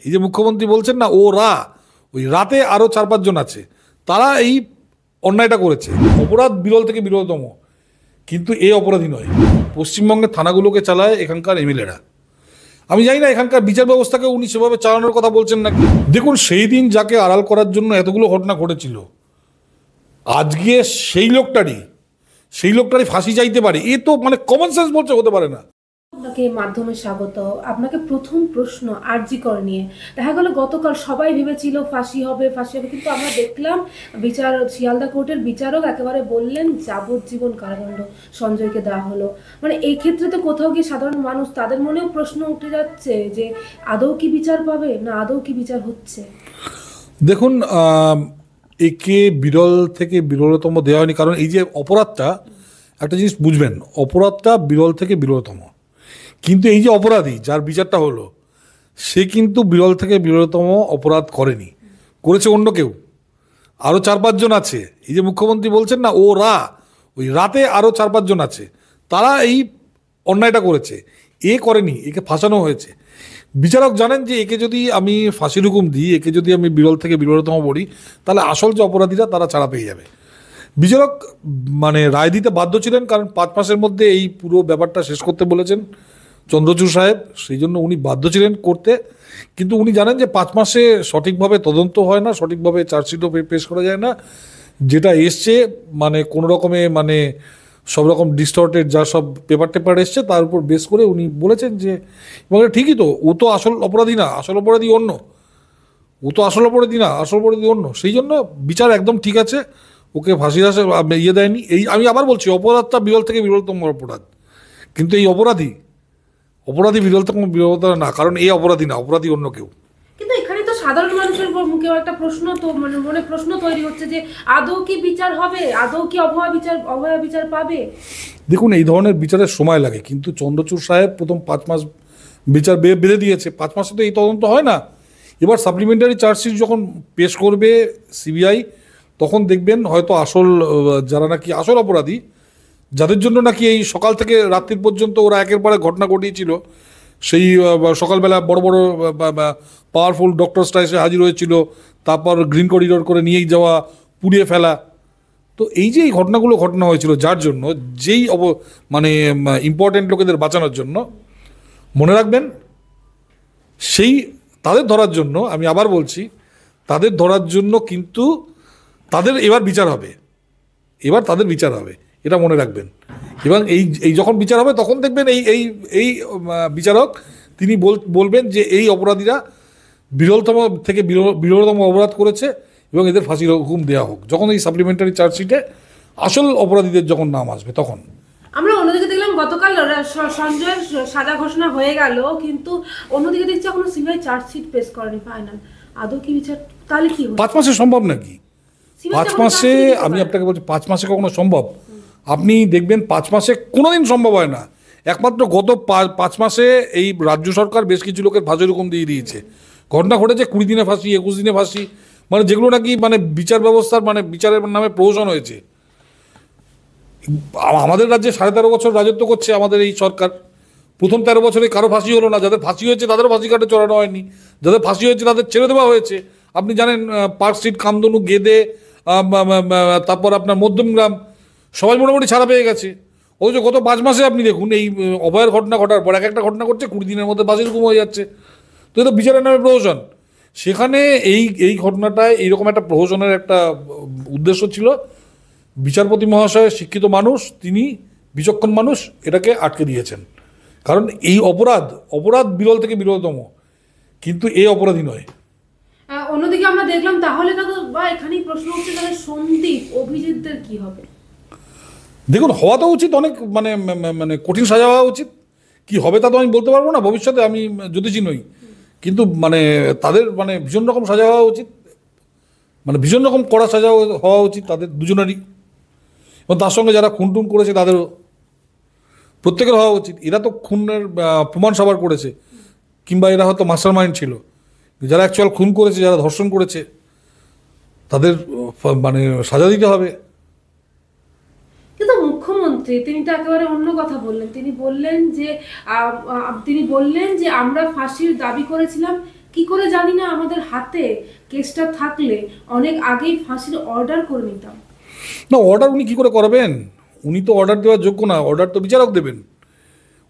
এই যে মুখ্যমন্ত্রী বলছেন না, ওরা ওই রাতে আরও 4-5 জন আছে, তারা এই অন্যায়টা করেছে। অপরাধ বিরল থেকে বিরলতম, কিন্তু এই অপরাধী নয়। পশ্চিমবঙ্গের থানাগুলোকে চালায় এখানকার এমএলএরা। আমি জানি না এখানকার বিচার ব্যবস্থাকে উনি সেভাবে চালানোর কথা বলছেন নাকি। দেখুন, সেই দিন যাকে আড়াল করার জন্য এতগুলো ঘটনা ঘটেছিল, আজকে সেই লোকটারই ফাঁসি চাইতে পারে, এ তো মানে কমন সেন্স বলছে হতে পারে না। আপনাকে মাধ্যমে স্বাগত। আপনাকে প্রথম প্রশ্ন আরজি কর নিয়ে। দেখা গেল গতকাল সবাই ভেবেছিল ফাঁসি হবে, কিন্তু আমরা দেখলাম শিয়ালদা কোর্টের বিচারক একেবারে বললেন যাবজ্জীবন কারাদণ্ড সঞ্জয়কে দেওয়া হলো। মানে এই ক্ষেত্রে তো কোথাও গিয়ে সাধারণ মানুষ, তাদের মনেও প্রশ্ন উঠে যাচ্ছে যে আদৌ কি বিচার পাবে, না আদৌ কি বিচার হচ্ছে। দেখুন, একে বিরল থেকে বিরলতম দেওয়া হয়নি, কারণ এই যে অপরাধটা, একটা জিনিস বুঝবেন, অপরাধটা বিরল থেকে বিরলতম, কিন্তু এই যে অপরাধী যার বিচারটা হলো, সে কিন্তু বিরল থেকে বিরলতম অপরাধ করেনি, করেছে অন্য কেউ। আরও 4-5 জন আছে। এই যে মুখ্যমন্ত্রী বলছেন না, ওরা ওই রাতে আরও 4-5 জন আছে, তারা এই অন্যায়টা করেছে, এ করেনি, একে ফাঁসানো হয়েছে। বিচারক জানেন যে একে যদি আমি ফাঁসির হুকুম দিই, একে যদি আমি বিরল থেকে বিরলতম বলি, তাহলে আসল যে অপরাধীরা তারা ছাড়া পেয়ে যাবে। বিচারক মানে রায় দিতে বাধ্য ছিলেন, কারণ 5 মাসের মধ্যে এই পুরো ব্যাপারটা শেষ করতে বলেছেন চন্দ্রচূড় সাহেব, সেই জন্য উনি বাধ্য ছিলেন করতে। কিন্তু উনি জানেন যে 5 মাসে সঠিকভাবে তদন্ত হয় না, সঠিকভাবে চার্জশিটও পেশ করা যায় না। যেটা এসছে মানে কোনো রকমে মানে সব রকম ডিস্টর্টেড যা সব পেপার এসছে, তার উপর বেস করে উনি বলেছেন যে, এবং ঠিকই তো, ও তো আসল অপরাধী না, আসল অপরাধী অন্য। ও তো আসল অপরাধী না, আসল অপরাধী অন্য। সেই জন্য বিচার একদম ঠিক আছে, ওকে ফাঁসির আশে ইয়ে দেয়নি। এই আমি আবার বলছি, অপরাধটা বিরল থেকে বিরলতম অপরাধ, কিন্তু এই অপরাধী বিরলতম বিরলতম না, কারণ এই অপরাধী না, অপরাধী অন্য কেউ। কিন্তু এখানে তো সাধারণ মানুষের মুখেও একটা প্রশ্ন, তো মানে মনে প্রশ্ন তৈরি হচ্ছে যে আদৌ কি বিচার হবে, আদৌ কি অভয়া বিচার পাবে। দেখুন, এই ধরনের বিচারের সময় লাগে, কিন্তু চন্দ্রচূড় সাহেব প্রথম 5 মাস বিচার বেঁধে দিয়েছে। 5 মাসে তো এই তদন্ত হয় না। এবার সাপ্লিমেন্টারি চার্জশিট যখন পেশ করবে সিবিআই, তখন দেখবেন হয়তো আসল যারা নাকি আসল অপরাধী, যাদের জন্য নাকি এই সকাল থেকে রাত্রির পর্যন্ত ওরা একের পরে ঘটনা ঘটিয়েছিল, সেই সকালবেলা বড় বড় পাওয়ারফুল ডক্টরসরা এসে হাজির হয়েছিল, তারপর গ্রিন করিডোর করে নিয়েই যাওয়া, পুড়িয়ে ফেলা। তো এই যে এই ঘটনাগুলো ঘটনা হয়েছিল, যার জন্য যেই মানে ইম্পর্টেন্ট লোকেদের বাঁচানোর জন্য, মনে রাখবেন সেই তাদের ধরার জন্য, আমি আবার বলছি, তাদের ধরার জন্য কিন্তু তাদের এবার বিচার হবে, তাদের বিচার হবে, এটা মনে রাখবেন। এবং এই যখন বিচার হবে, তখন দেখবেন এই বিচারক তিনি বলবেন যে এই অপরাধীরা বিরলতম থেকে বিরলতম অপরাধ করেছে এবং এদের ফাঁসির হুকুম দেওয়া হোক, যখন এই সাপ্লিমেন্টারি চার্জশিটে আসল অপরাধীদের যখন নাম আসবে তখন। আমরা অন্যদিকে দেখলাম গতকাল সঞ্জয়ের সাজা ঘোষণা হয়ে গেল, কিন্তু অন্যদিকে দেখছি এখনো সিবিআই চার্জশিট পেশ করেনি ফাইনাল। আদৌ কি বিচার, তাহলে কি 5 মাসে সম্ভব নাকি? 5 মাসে, আমি আপনাকে বলছি, 5 মাসে কখনো সম্ভব? আপনি দেখবেন 5 মাসে কোনোদিন সম্ভব হয় না। একমাত্র গত 5 মাসে এই রাজ্য সরকার বেশ কিছু লোকের ফাঁসির হুকুম দিয়ে দিয়েছে। ঘটনা ঘটেছে 20 দিনে ফাঁসি, 21 দিনে ফাঁসি, মানে যেগুলো নাকি মানে বিচার ব্যবস্থার মানে বিচারের নামে প্রহসন হয়েছে। আমাদের রাজ্যে 13.5 বছর রাজত্ব করছে আমাদের এই সরকার। প্রথম 13 বছরে কারো ফাঁসি হলো না, যাদের ফাঁসি হয়েছে তাদেরও ফাঁসি কাটে চড়ানো হয়নি, যাদের ফাঁসি হয়েছে তাদের ছেড়ে দেওয়া হয়েছে। আপনি জানেন পার্ক স্ট্রিট, কামদনু, গেদে, তারপর আপনার মধ্যমগ্রাম, সবাই মোটামুটি ছাড়া পেয়ে গেছে। অথচ গত 5 মাসে আপনি দেখুন, এই অভয়ের ঘটনা ঘটার পর একটা ঘটনা করছে, 20 দিনের মধ্যে ফাঁসির হুকুম হয়ে যাচ্ছে। তো এটা বিচারের নামে প্রহসন। সেখানে এই ঘটনাটায় এইরকম একটা প্রহসনের একটা উদ্দেশ্য ছিল। বিচারপতি মহাশয় শিক্ষিত মানুষ, তিনি বিচক্ষণ মানুষ, এটাকে আটকে দিয়েছেন। কারণ এই অপরাধ বিরল থেকে বিরলতম, কিন্তু এই অপরাধী নয়। অন্যদিকে আমরা দেখলাম, তাহলে এখানেই প্রশ্ন হচ্ছে, তাহলে সন্দীপ অভিজিৎদের কি হবে? দেখুন, হওয়া তো উচিত, অনেক মানে মানে কঠিন সাজা হওয়া উচিত। কি হবে তা তো আমি বলতে পারবো না, ভবিষ্যতে আমি জ্যোতিষী নই, কিন্তু মানে তাদের মানে ভীষণ রকম সাজা হওয়া উচিত, মানে ভীষণ রকম কড়া সাজা হওয়া উচিত তাদের দুজনেরই, এবং তার সঙ্গে যারা খুন টুন করেছে তাদেরও প্রত্যেকের হওয়া উচিত। এরা তো খুনের প্রমাণ সবার করেছে, কিংবা এরা হয়তো মাস্টার মাইন্ড ছিল। যারা অ্যাকচুয়াল খুন করেছে, যারা ধর্ষণ করেছে, তাদের মানে সাজা দিতে হবে। কিন্তু মুখ্যমন্ত্রী তিনি তো একেবারে অন্য কথা বললেন। তিনি বললেন যে আমরা ফাঁসির দাবি করেছিলাম, কি করে জানি না, আমাদের হাতে কেসটা থাকলে অনেক আগেই ফাঁসির অর্ডার করে নিতাম। না, অর্ডার উনি কী করে করবেন? উনি তো অর্ডার দেওয়ার যোগ্য না, অর্ডার তো বিচারক দেবেন।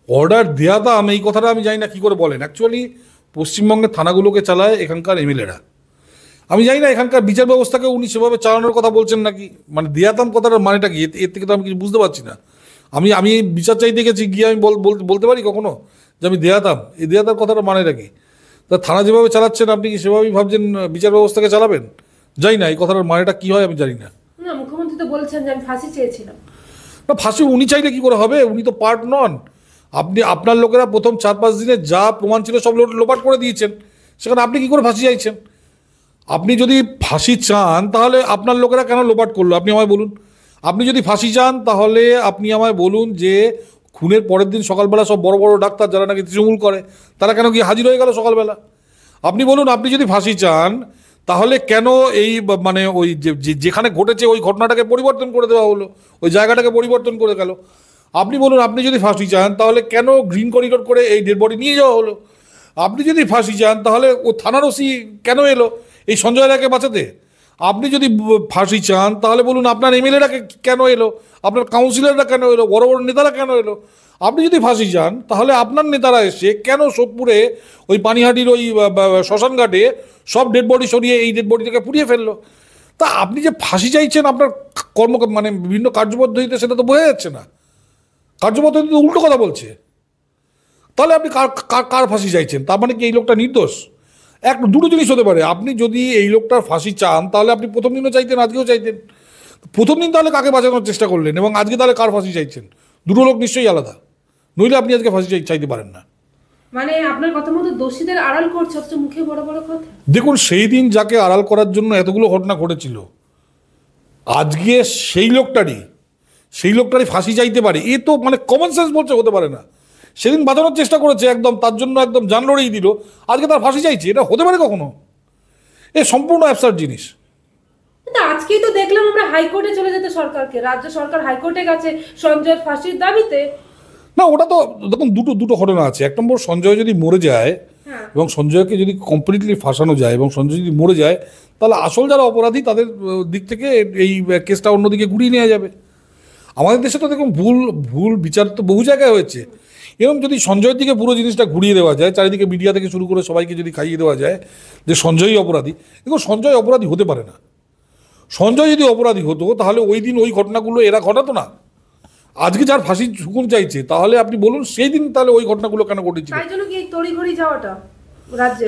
অর্ডার দেওয়াতাম এই কথাটা আমি জানি না কী করে বলেন। অ্যাকচুয়ালি পশ্চিমবঙ্গের থানাগুলোকে চালায় এখানকার এমএলএরা। আমি জানি না এখানকার বিচার ব্যবস্থাকে উনি সেভাবে চালানোর কথা বলছেন নাকি, মানে দেয়াতাম কথাটার মানেটা কি, এর থেকে তো আমি কিছু বুঝতে পারছি না। আমি বিচার চাইতে গেছি, গিয়ে আমি বলতে পারি কখনো যে আমি দেয়াতাম? এই দেয়াতার কথাটার মানেটা কি? তা থানা যেভাবে চালাচ্ছেন আপনি কি সেভাবেই ভাবছেন বিচার ব্যবস্থাকে চালাবেন? জানি না এই কথাটার মানেটা কী হয়, আমি জানি না। না, মুখ্যমন্ত্রী তো বলছেন যে আমি ফাঁসি চেয়েছিলাম। না, ফাঁসি উনি চাইলে কী করে হবে? উনি তো পার্ট নন। আপনার লোকেরা প্রথম 4-5 দিনে যা প্রমাণ ছিল সব লোপাট করে দিয়েছেন, সেখানে আপনি কী করে ফাঁসি চাইছেন? আপনি যদি ফাঁসি চান তাহলে আপনার লোকেরা কেন লোপাট করলো আপনি আমায় বলুন। আপনি যদি ফাঁসি চান তাহলে আপনি আমায় বলুন যে খুনের পরের দিন সকালবেলা সব বড় বড় ডাক্তার যারা নাকি তৃণমূল করে তারা কেন গিয়ে হাজির হয়ে গেল সকালবেলা? আপনি বলুন, আপনি যদি ফাঁসি চান তাহলে কেন এই মানে ওই যেখানে ঘটেছে ওই ঘটনাটাকে পরিবর্তন করে দেওয়া হলো, ওই জায়গাটাকে পরিবর্তন করে গেল? আপনি বলুন, আপনি যদি ফাঁসি চান তাহলে কেন গ্রিন করিডোর করে এই ডেড বডি নিয়ে যাওয়া হলো? আপনি যদি ফাঁসি চান তাহলে ও থানার ওসি কেন এলো এই সঞ্জয় রায়কে বাঁচাতে? আপনি যদি ফাঁসি চান তাহলে বলুন আপনার এমএলএরা কেন এলো, আপনার কাউন্সিলররা কেন এলো, বড় বড় নেতারা কেন এলো? আপনি যদি ফাঁসি চান তাহলে আপনার নেতারা এসে কেন সোদপুরে ওই পানিহাটির ওই শ্মশানঘাটে সব ডেড বডি সরিয়ে এই ডেড বডিটাকে পুড়িয়ে ফেললো? তা আপনি যে ফাঁসি চাইছেন আপনার মানে বিভিন্ন কার্যপদ্ধতিতে, সেটা তো বোঝা যাচ্ছে না। কার্যপদ্ধতিতে উল্টো কথা বলছে। তাহলে আপনি কার ফাঁসি চাইছেন? তার মানে কি এই লোকটা নির্দোষ? দুটো জিনিস হতে পারে। আপনি যদি এই লোকটার ফাঁসি চান তাহলে আপনি প্রথম দিনও চাইতেন, আজকেও চাইতেন। প্রথম দিন তাহলে কাকে বাঁচানোর চেষ্টা করলেন, এবং আজকে তাহলে কার ফাঁসি চাইছেন? দুটো লোক নিশ্চয়ই আলাদা, নইলে আপনি আজকে ফাঁসি চাইতে পারেন না। মানে আপনার কথা মতো দোষীদের আড়াল করছে, অথচ মুখে বড় বড় কথা। দেখুন, সেই দিন যাকে আড়াল করার জন্য এতগুলো ঘটনা ঘটেছিল, আজকে সেই লোকটারই ফাঁসি চাইতে পারে, এ তো মানে কমন সেন্স বলছে হতে পারে না। সেদিন বাঁচানোর চেষ্টা করেছে, একদম তার জন্য একদম জান লড়েই দিল, আজকে তার ফাঁসি চাইছে, এটা হতে পারে কখনো? এ সম্পূর্ণ অ্যাবসার্ড জিনিস। আজকেই তো দেখলাম আমরা হাইকোর্টে চলে যেতে সরকারকে, রাজ্য সরকার হাইকোর্টে গেছে সঞ্জয়ের ফাঁসির দাবিতে। না, ওটা তো দেখুন দুটো ঘটনা আছে। এক নম্বর, সঞ্জয় যদি মরে যায় এবং সঞ্জয়কে যদি কমপ্লিটলি ফাঁসানো যায় এবং সঞ্জয় যদি মরে যায়, তাহলে আসল যারা অপরাধী তাদের দিক থেকে এই কেসটা অন্যদিকে ঘুরিয়ে নেওয়া যাবে। আমাদের দেশে তো দেখুন ভুল বিচার তো বহু জায়গায় হয়েছে। এবং যদি সঞ্জয়ের দিকে পুরো জিনিসটা ঘুরিয়ে দেওয়া যায়, চারিদিকে মিডিয়া থেকে শুরু করে সবাইকে যদি খাইয়ে দেওয়া যায় যে সঞ্জয়ই অপরাধী, দেখুন সঞ্জয় অপরাধী হতে পারে না। সঞ্জয় যদি অপরাধী হতো তাহলে ওই দিন ওই ঘটনাগুলো এরা ঘটাতো না। আজকে যার ফাঁসির হুকুম চাইছে, তাহলে আপনি বলুন সেই দিন তাহলে ওই ঘটনাগুলো কেন ঘটেছিল?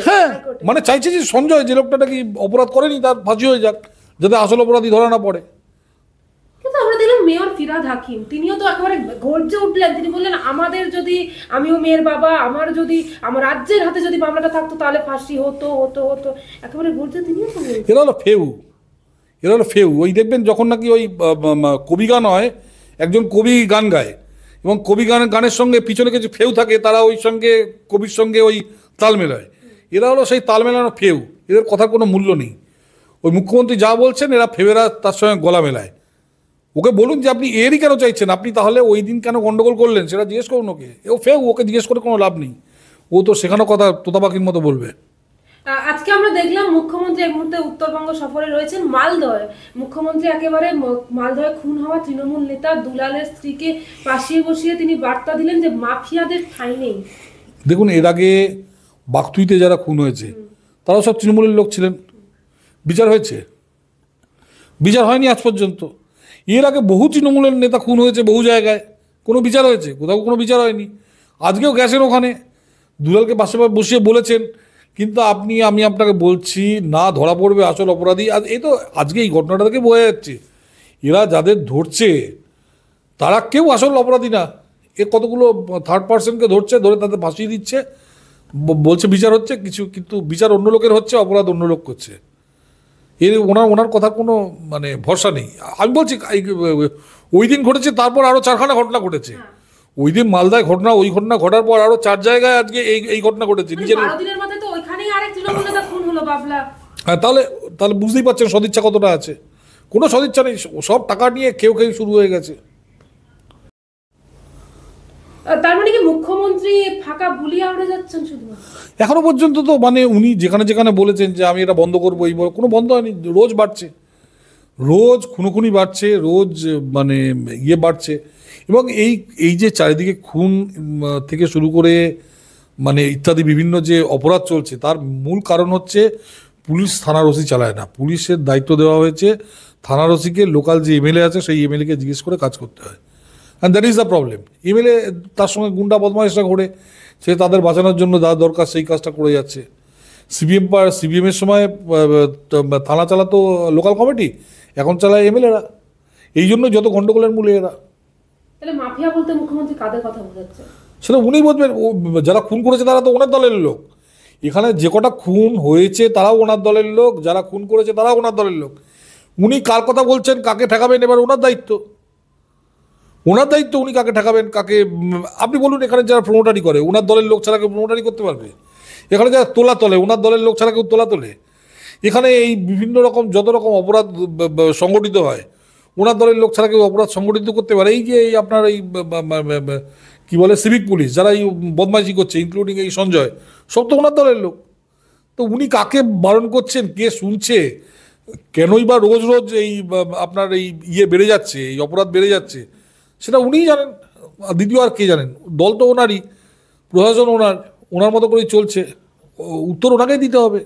হ্যাঁ, মানে চাইছে যে সঞ্জয় যে লোকটা নাকি অপরাধ করেনি তার ফাঁসি হয়ে যাক, যাতে আসল অপরাধী ধরা না পড়ে। কিন্তু আমরা দেখলাম মেয়র ফিরহাদ হাকিম, তিনিও তো একেবারে গর্জে উঠলেন। তিনি বললেন, আমাদের যদি, আমিও মেয়ের বাবা, আমার যদি আমার রাজ্যের হাতে যদি মামলাটা থাকতো তাহলে ফাঁসি হতো হতো হতো একেবারে গর্জে তিনিও তো বললেন। এরা হলো ফেউ। ওই দেখবেন যখন নাকি ওই কবি গান হয়, একজন কবি গান গায় এবং কবি গানের সঙ্গে পিছনে কিছু ফেউ থাকে, তারা ওই সঙ্গে কবির সঙ্গে ওই তাল মেলায়। এরা হলো সেই তাল মেলানো ফেউ, এদের কথার কোনো মূল্য নেই। ওই মুখ্যমন্ত্রী যা বলছেন এরা ফেউরা তার সঙ্গে গলা মেলায়। ওকে বলুন যে আপনি এরই কেন চাইছেন, আপনি তাহলে ওই দিন কেন গন্ডগোল করলেন সেটা জিজ্ঞেস করুন ওকে। ও ফেউ, ওকে জিজ্ঞেস করে কোনো লাভ নেই। ও তো সেখানে কথা তোতা পাখির মতো বলবে। আজকে আমরা দেখলাম মুখ্যমন্ত্রী এই মুহূর্তে উত্তরবঙ্গ সফরে রয়েছেন, মালদহে। মুখ্যমন্ত্রী একেবারে মালদহে খুন হওয়া তৃণমূল নেতা দুলালের স্ত্রীকে পাশিয়ে বসিয়ে তিনি বার্তা দিলেন যে মাফিয়াদের ঠাঁই নেই। দেখুন, এর আগে বাগতুইতে যারা খুন হয়েছে তারাও সব তৃণমূলের লোক ছিলেন। বিচার হয়েছে? বিচার হয়নি আজ পর্যন্ত। এর আগে বহু তৃণমূলের নেতা খুন হয়েছে বহু জায়গায়, কোনো বিচার হয়েছে? কোথাও কোনো বিচার হয়নি। আজকেও গেছেন ওখানে, দুলালকে পাশে বসিয়ে বলেছেন, কিন্তু আমি আপনাকে বলছি না, ধরা পড়বে আসল অপরাধী। আর এই তো আজকে এই ঘটনাটা থেকে বোঝা যাচ্ছে এরা যাদের ধরছে তারা কেউ আসল অপরাধী না। এ কতগুলো থার্ড পার্সনকে ধরছে, ধরে তাদের ফাঁসিয়ে দিচ্ছে, বলছে বিচার হচ্ছে কিছু, কিন্তু বিচার অন্য লোকের হচ্ছে, অপরাধ অন্য লোক করছে। এর ওনার কথার কোনো মানে ভরসা নেই। আমি বলছি ওই দিন ঘটেছে, তারপর আরও 4খানা ঘটনা ঘটেছে। ওই দিন মালদায় ঘটনা, ওই ঘটনা ঘটার পর আরও 4 জায়গায় আজকে এই ঘটনা ঘটেছে। নিজের হ্যাঁ, তাহলে বুঝতেই পারছেন সদিচ্ছা কতটা আছে। কোনো সদিচ্ছা নেই, সব টাকা নিয়ে কেউ শুরু হয়ে গেছে। তার মানে কি মুখ্যমন্ত্রী ফাঁকা বুলি আউড়ে যাচ্ছেন শুধুমাত্র? এখনো পর্যন্ত তো মানে উনি যেখানে যেখানে বলেছেন যে আমি এটা বন্ধ করবো, এই কোনো বন্ধ হয়নি, রোজ বাড়ছে, রোজ খুনোখুনি বাড়ছে, রোজ মানে বাড়ছে। এবং এই এই যে চারিদিকে খুন থেকে শুরু করে মানে ইত্যাদি বিভিন্ন যে অপরাধ চলছে, তার মূল কারণ হচ্ছে পুলিশ থানার ওসি চালায় না। পুলিশের দায়িত্ব দেওয়া হয়েছে থানার ওসিকে, লোকাল যে এমএলএ আছে সেই এমএলএকে জিজ্ঞেস করে কাজ করতে হয়। And that is the problem. MLA তার সঙ্গে গুন্ডা বদমাইশরা ঘোরে, সে তাদের বাঁচানোর জন্য যা দরকার সেই কাজটা করে যাচ্ছে। সিবিএমের সময় থানা চালাতো লোকাল কমিটি, এখন চালায় এমএলএরা। এই জন্য যত গণ্ডগোলের মূলে এরা। তাহলে মাফিয়া বলতে মুখ্যমন্ত্রী কাদের কথা বোঝাচ্ছে? সেটা উনিই বলবেন। যারা খুন করেছে তারা তো ওনার দলের লোক। এখানে যে কটা খুন হয়েছে তারাও ওনার দলের লোক, যারা খুন করেছে তারাও ওনার দলের লোক। উনি কার কথা বলছেন, কাকে ঠেকাবেন, এবার ওনার দায়িত্ব। ওনার দায়িত্ব উনি কাকে ঠেকাবেন, কাকে। আপনি বলুন, এখানে যারা প্রমোটারি করে ওনার দলের লোক ছাড়া কেউ প্রমোটারি করতে পারবে? এখানে যারা তোলা তোলে ওনার দলের লোক ছাড়া কেউ তোলা তোলে? এখানে এই বিভিন্ন রকম যত রকম অপরাধ সংগঠিত হয়, ওনার দলের লোক ছাড়া কেউ অপরাধ সংগঠিত করতে পারে? এই যে এই আপনার এই কি বলে সিভিক পুলিশ যারা এই বদমাইশি করছে, ইনক্লুডিং এই সঞ্জয়, সব তো ওনার দলের লোক। তো উনি কাকে বারণ করছেন, কে শুনছে, কেনই বা রোজ রোজ এই আপনার এই বেড়ে যাচ্ছে, এই অপরাধ বেড়ে যাচ্ছে, সেটা উনিই জানেন। দ্বিতীয় আর কে জানেন? দল তো ওনারই, প্রশাসন ওনার, ওনার মতো করেই চলছে, উত্তর ওনাকেই দিতে হবে।